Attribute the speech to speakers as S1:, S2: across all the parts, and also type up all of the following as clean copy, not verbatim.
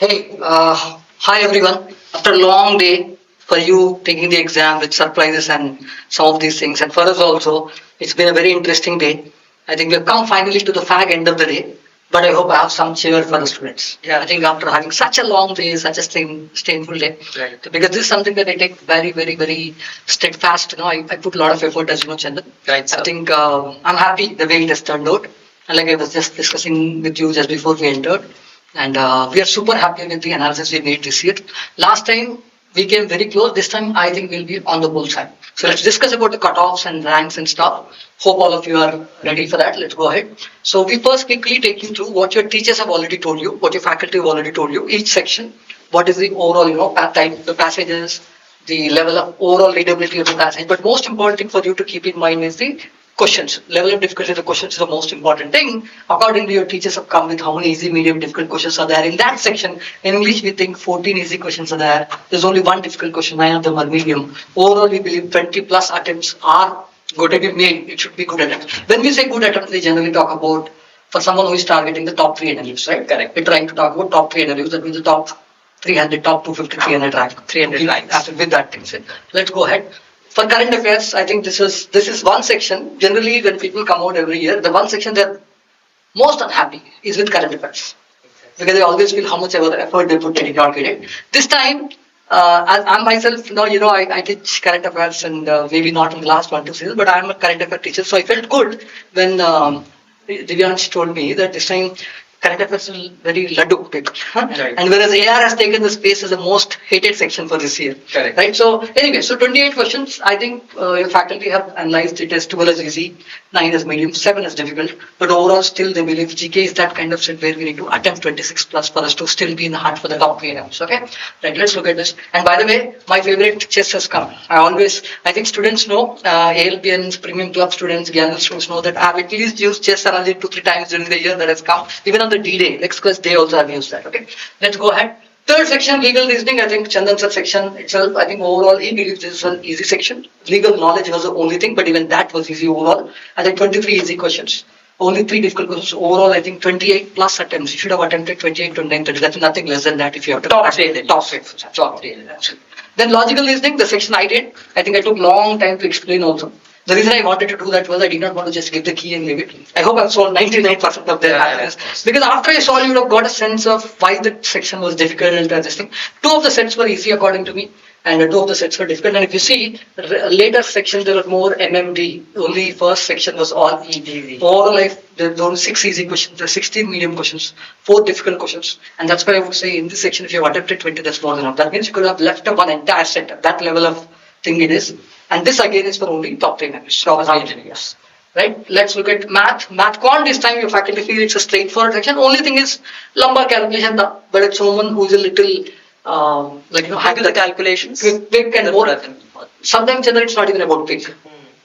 S1: Hey, hi everyone. After a long day for you taking the exam with surprises and some of these things, and for us also, it's been a very interesting day. I think we've come finally to the fag end of the day, but I hope I have some cheer for the students. Yeah, I think after having such a long day, such a strainful day, right. Because this is something that I take very steadfast. I put a lot of effort, as you know, Chandan. Right. So. I think I'm happy the way it has turned out. And like I was just discussing with you just before we entered. And we are super happy with the analysis we made this year. Last time we came very close. This time I think we'll be on the bull side. So let's discuss about the cutoffs and ranks and stuff. Hope all of you are ready for that. Let's go ahead. So we first quickly take you through what your teachers have already told you, what your faculty have already told you. Each section, what is the overall, type the passages, the level of overall readability of the passage. But most important thing for you to keep in mind is the questions. Level of difficulty of the questions is the most important thing. According to your teachers have come with how many easy, medium, difficult questions are there. In that section, in English, we think 14 easy questions are there. There's only one difficult question, 9 of them are medium. Overall, we believe 20 plus attempts are good to be made. It should be good attempts. When we say good attempts, we generally talk about for someone who is targeting the top 3 NLUs, right? Correct. We're trying to talk about top 3 NLUs, that means the top 300, top 250, 300 rank. 300 ranks. After with that thing said. Let's go ahead. For current affairs, I think this is one section. Generally, when people come out every year, the one section they're most unhappy is with current affairs. Because they always feel how much effort they put in it. This time, I'm myself, I teach current affairs and maybe not in the last 1-2 seasons, but I'm a current affairs teacher. So I felt good when Divyansh told me that this time current affairs is very laddu big. Right. And whereas AR has taken the space as the most hated section for this year. Correct. Right. So anyway, so 28 questions. I think your faculty have analyzed it as 12 as easy, 9 as medium, 7 as difficult. But overall, still they believe GK is that kind of set where we need to attempt 26 plus for us to still be in the hunt for the top 3 NLUs. Okay. Right. Let's look at this. And by the way, my favorite chess has come. I think students know, ALPNs, premium club students, Gyanal students know that I have at least used chess analogy 2-3 times during the year that has come. Even on the D-Day, next class day also have used that. Okay, let's go ahead. Third section, legal reasoning. I think Chandan sir section itself, I think overall he believes this is an easy section. Legal knowledge was the only thing, but even that was easy overall. I think 23 easy questions. Only 3 difficult questions. Overall, I think 28 plus attempts. You should have attempted 28, 29, 30. That's nothing less than that if you have to top 3. Then logical reasoning, the section I did. I think I took long time to explain also. The reason I wanted to do that was I did not want to just give the key and leave it. I hope I've solved 99% of their happiness. Because after I solved, you would have got a sense of why the section was difficult and this thing. 2 of the sets were easy according to me, and 2 of the sets were difficult. And if you see, later sections there were more MMD. Only first section was all easy. Overall, there were only 6 easy questions, there were 16 medium questions, 4 difficult questions. And that's why I would say in this section, if you have attempted 20, that's more than enough. That means you could have left up one entire set. That level of thing it is. And this again is for only top 3 members. Yes. Right? Let's look at math. Math quant this time your faculty feel it's a straightforward section. Only thing is lumbar calculation, but it's someone who is a little happy the calculations. Quick and more. Sometimes it's not even about quick.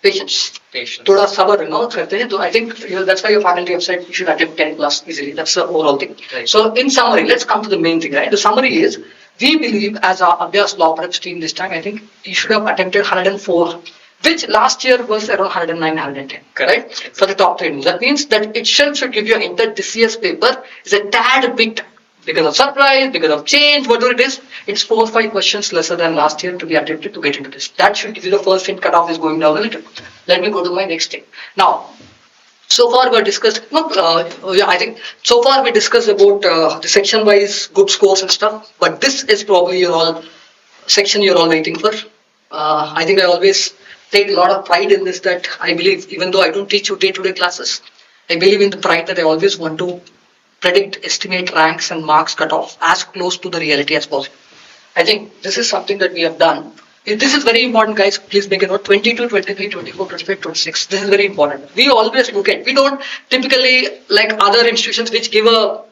S1: Patience. Thoda sabar, So I think that's why your faculty have said you should attempt 10 plus easily. That's the overall thing. Right. So in summary, let's come to the main thing, right? The summary is, we believe as our Abhyaas Law Prep team this time, I think you should have attempted 104, which last year was around 109, 110, right? For the top 3. That means that itself should give you an entire this year's paper is a tad bit because of surprise, because of change, whatever it is, it's 4 or 5 questions lesser than last year to be attempted to get into this. That should give you the first hint. Cutoff is going down a little. Let me go to my next thing. Now, so far we discussed, I think so far we discussed about the section-wise good scores and stuff, but this is probably section you're all waiting for. I think I always take a lot of pride in this, that I believe, even though I don't teach you day-to-day classes, I believe in the pride that I always want to predict, estimate ranks and marks cutoff as close to the reality as possible. I think this is something that we have done. This is very important, guys. Please make a note. 22, 23, 24, 25, 26. This is very important. We always look at. We don't typically, like other institutions which give a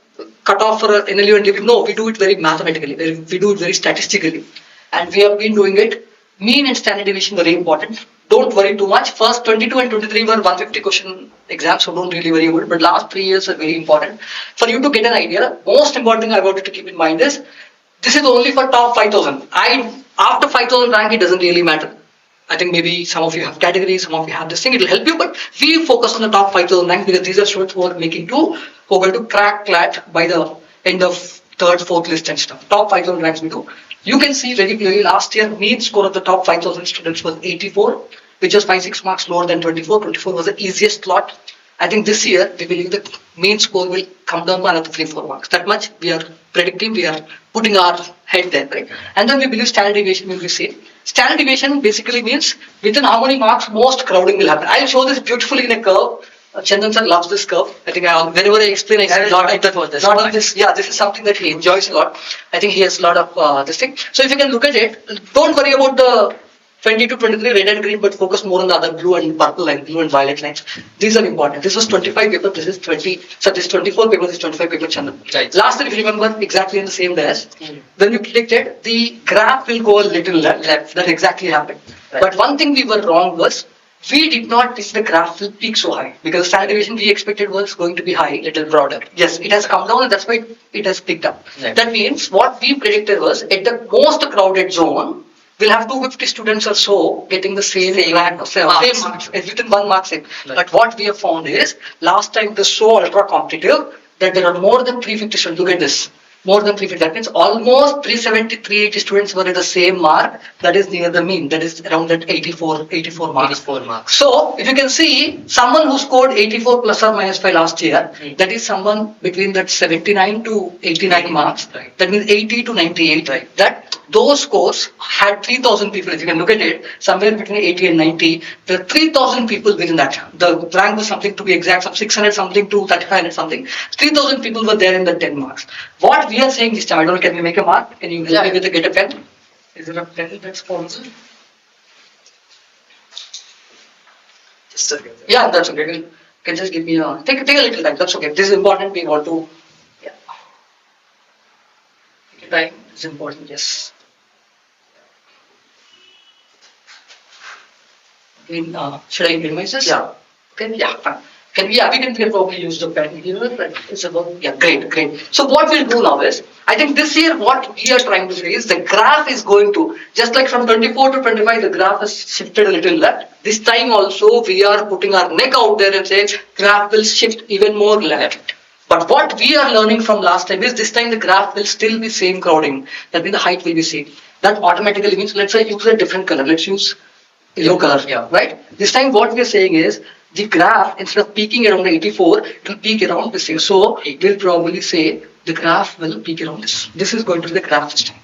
S1: cutoff for an NLU and leave it. No, we do it very mathematically. We do it very statistically. And we have been doing it. Mean and standard deviation very important. Don't worry too much. First 22 and 23 were 150 question exams, so don't really worry about it. But last 3 years are very important. For you to get an idea, most important thing I wanted to keep in mind is, this is only for top 5,000. After 5,000 rank, it doesn't really matter. I think maybe some of you have categories, some of you have this thing, it will help you, but we focus on the top 5,000 rank because these are students who are going to crack CLAT by the end of third, fourth list and stuff. Top 5,000 ranks we do. You can see very clearly last year mean score of the top 5,000 students was 84, which was 5-6 marks lower than 24. 24 was the easiest lot. I think this year we believe the mean score will come down by another 3-4 marks. That much we are predicting, we are putting our head there, right? And then we believe standard deviation will be same. Standard deviation basically means within how many marks most crowding will happen. I'll show this beautifully in a curve. Chandan sir loves this curve. I think whenever I explain, I say lot of this. Yeah, this is something that he enjoys a lot. I think he has a lot of this thing. So if you can look at it, don't worry about the 20 to 23 red and green, but focus more on the other blue and purple line, blue and violet lines. These are important. This was 25 paper, this is 20, so this 24 paper, this is 25 paper, Chandan. Right. Last year, if you remember, exactly in the same dash, when you predicted, the graph will go a little left. That exactly happened. Right. But one thing we were wrong was, we did not think the graph will peak so high because the standard deviation we expected was going to be high, little broader. Yes, it has come down and that's why it has picked up. Right. That means what we predicted was at the most crowded zone, we'll have 250 students or so getting the same marks within 1 mark same. Right. But what we have found is last time it was so ultra competitive that there are more than 350 students. Look at this. More than 350. That means almost 370, 380 students were at the same mark. That is near the mean. That is around that 84 marks. 84 marks. So, if you can see, someone who scored 84 plus or minus 5 last year, that is someone between that 79 to 89 marks. Right. That means 80 to 98. Right. That those scores had 3,000 people. If you can look at it, somewhere between 80 and 90, there are 3,000 people within that. The rank was something to be exact, some 600 something to 3,500 something. 3,000 people were there in the 10 marks. What we are saying this time, I don't know, can we make a mark? Can you help me with the get a pen? Is there a pen that's sponsored? Just a second. Yeah, that's okay. You can just give me a, take a little time, that's okay. This is important, we want to, yeah. Take time, it's important, yes. Should I minimize this? Yeah. Okay, yeah, fine. We can probably use the pen here, but it's about, yeah, great. So what we'll do now is, I think this year what we are trying to say is the graph is going to, just like from 24 to 25, the graph has shifted a little left. This time also we are putting our neck out there and saying graph will shift even more left. But what we are learning from last time is this time the graph will still be same crowding. That means the height will be same. That automatically means, let's say use a different color. Let's use yellow color, yeah, right? This time what we are saying is, the graph, instead of peaking around 84, it will peak around this thing. So it will probably say the graph will peak around this. This is going to be the graph this time.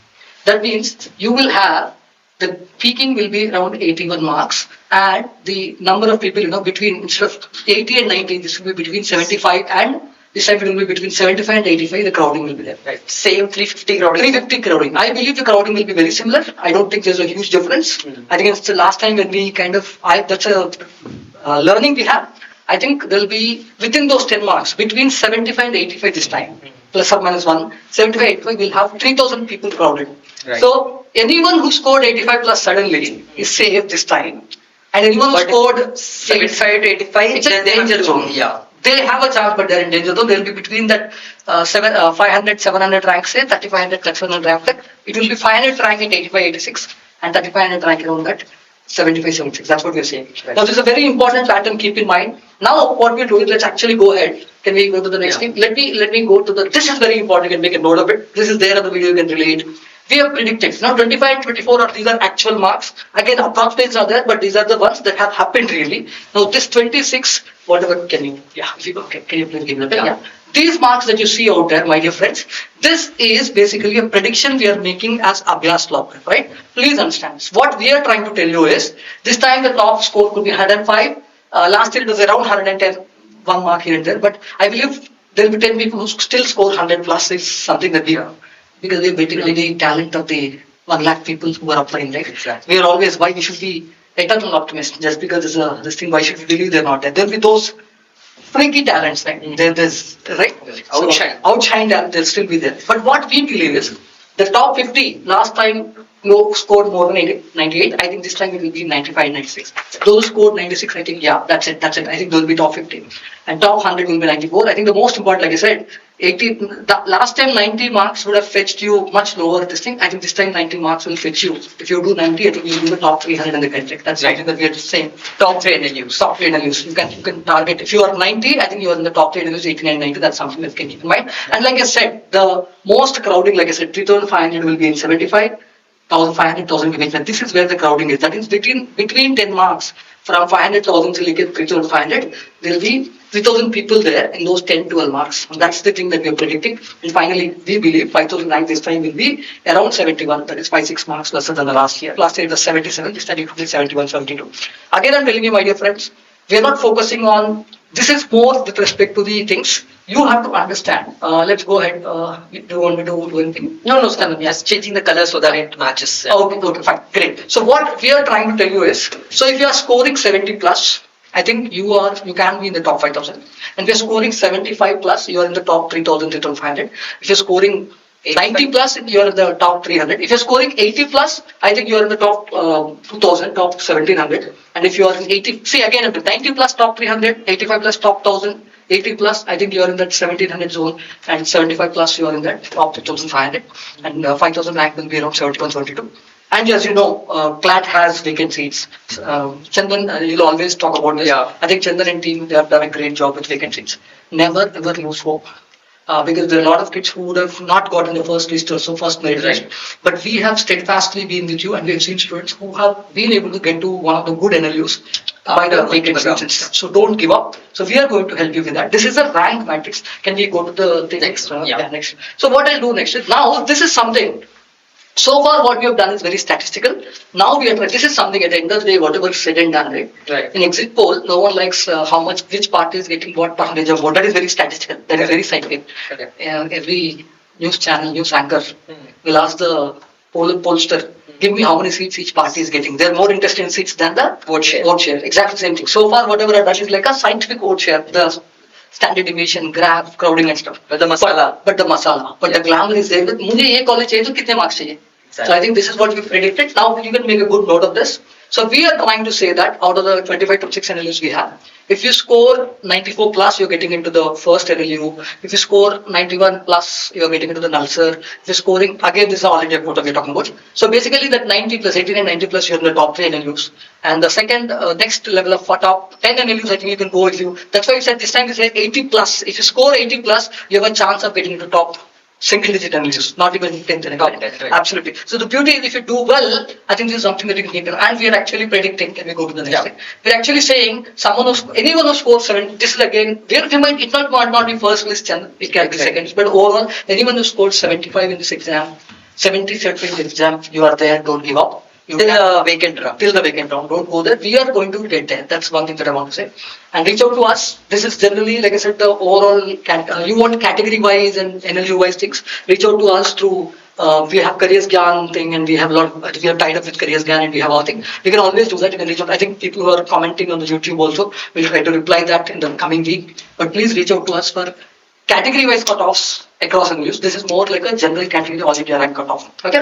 S1: That means you will have, the peaking will be around 81 marks and the number of people, between, instead of 80 and 90, this will be between 75 and this time it will be between 75 and 85, the crowding will be there. Right. Same 350 crowding. 350 crowding. I believe the crowding will be very similar. I don't think there's a huge difference. I think it's the last time when we that's a learning we have. I think there'll be within those 10 marks, between 75 and 85 this time, plus or minus 1, 75, 85, we'll have 3,000 people crowded. Right. So anyone who scored 85 plus suddenly is safe this time. And anyone who scored 75 to 85, it's a danger zone. Yeah. They have a chance, but they're in danger zone. They'll be between that 500, 700 rank, say 3,500, 700 rank. It will be 500 rank at 85, 86, and 3,500 rank around that 75, 76. That's what we're saying. Right. Now, this is a very important pattern. Keep in mind. Now, what we'll do is let's actually go ahead. Can we go to the next thing? Let me go to the. This is very important. You can make a note of it. This is there in the video. You can relate. We have predicted. Now, 25 and 24 these are actual marks. Again, approximates are there, but these are the ones that have happened really. Now, this 26, whatever, can you please give me a pen? Yeah. These marks that you see out there, my dear friends, this is basically a prediction we are making as Abhyaas Law Prep, right? Please understand this. What we are trying to tell you is, this time the top score could be 105. Last year it was around 110, 1 mark here and there, but I believe there will be 10 people who still score 100 plus is something that we have. Because we are basically the talent of the 1 lakh people who are applying, right? Exactly. We are always, why we should be eternal optimists, just because there's this thing, why should we believe they're not there? There'll be those freaky talents, right? There's, right? Outshine talent, they'll still be there. But what we believe is, the top 50, last time scored more than 98, I think this time it will be 95, 96. Those scored 96, I think, yeah, that's it. I think those will be top 50. And top 100 will be 94. I think the most important, like I said, 80, the last time 90 marks would have fetched you much lower this thing. I think this time 90 marks will fetch you. If you do 90, I think you'll do the top 300 in the country. That's
S2: Right.
S1: something that we are saying.
S2: Top 3 NLUs.
S1: Top 3 NLUs. You can target. If you are 90, I think you are in the top 3 NLUs, 89, 90. That's something that you can keep in mind. And like I said, the most crowding, like I said, 3,500 will be in 75. 1,500, 1,000 this is where the crowding is. That is between 10 marks from 500,000 till you get 3,500. There will be 3,000 people there in those 10, 12 marks. And that's the thing that we are predicting. And finally, we believe 5,000 rank this time will be around 71. That is 5, 6 marks lesser than the last year. Last year it was 77. This time it could be 71, 72. Again, I'm telling you, my dear friends, we are not focusing on. This is more with respect to the things you have to understand. Let's go ahead. Do you want me to do anything?
S2: No, Skandan, just changing the color so that it matches.
S1: Okay, fine, great. So what we are trying to tell you is, so if you are scoring 70 plus, I think you can be in the top 5,000. And if you're scoring 75 plus, you are in the top 3,000, 3,500. If you're scoring 90 plus, you're in the top 300. If you're scoring 80 plus, I think you're in the top 2,000, top 1,700. And if you are in 80, see again, 90 plus top 300, 85 plus top 1,000, 80 plus, I think you are in that 1,700 zone, and 75 plus, you are in that top 2,500. And 5,000 rank will be around 71, 72. And as you know, CLAT has vacant seats. Chandan, you'll always talk about this.
S2: Yeah.
S1: I think Chandan and team, they have done a great job with vacant seats. Never ever lose hope. Because there are a lot of kids who would have not gotten the first list or so first merit list. But we have steadfastly been with you, and we have seen students who have been able to get to one of the good NLUs by the vacant seats. So don't give up. So we are going to help you with that. This is a rank matrix. Can we go to the next? Next. So what I'll do next is, now this is something. So far, what we have done is very statistical. Now we are. This is something at the end of the day, whatever is said and done, right?
S2: Right.
S1: In exit poll, no one likes which party is getting what percentage of vote. That is very statistical. That is very scientific. Every news channel, news anchor will ask the pollster, give me how many seats each party is getting. They're more interested in seats than the
S2: Vote share.
S1: Vote share. Exactly the same thing. So far, whatever I've done is like a scientific vote share. The standard deviation, graph, crowding and stuff.
S2: But the masala.
S1: But the glamour is there. मुझे ये college चाहिए तो कितने marks चाहिए? So I think this is what we predicted. Now you can make a good note of this. So we are trying to say that out of the 25 to 6 NLUs we have, if you score 94 plus, you're getting into the first NLU. If you score 91 plus, you're getting into the NULSER. If you're scoring, again, this is all India quota we're talking about. So basically that 90 plus, 18 and 90 plus, you're in the top 3 NLUs. And the second, next level of top 10 NLUs, I think you can go if you, that's why we said this time we said 80 plus. If you score 80 plus, you have a chance of getting into top single digit NLUs, not even 10th and
S2: Top 10, right.
S1: Absolutely. So the beauty is if you do well, I think this is something that you can keep in. And we are actually predicting, can we go to the next thing? We're actually saying anyone who scores 7, this is again, it might not be first list, it can be seconds, but overall, anyone who scored 75 in this exam, 70 in this exam, you are there, don't give up.
S2: Till the vacant round.
S1: Till the vacant round, don't go there. We are going to get there. That's one thing that I want to say. And reach out to us. This is generally, like I said, the overall, you want category wise and NLU wise things. Reach out to us through, we have Careers Gyan thing, and we have we have tied up with Careers Gyan, and we have our thing. We can always do that. You can reach out. I think people who are commenting on the YouTube also will try to reply that in the coming week. But please reach out to us for category wise cutoffs across NLUs. This is more like a general category all India rank cutoff. Okay.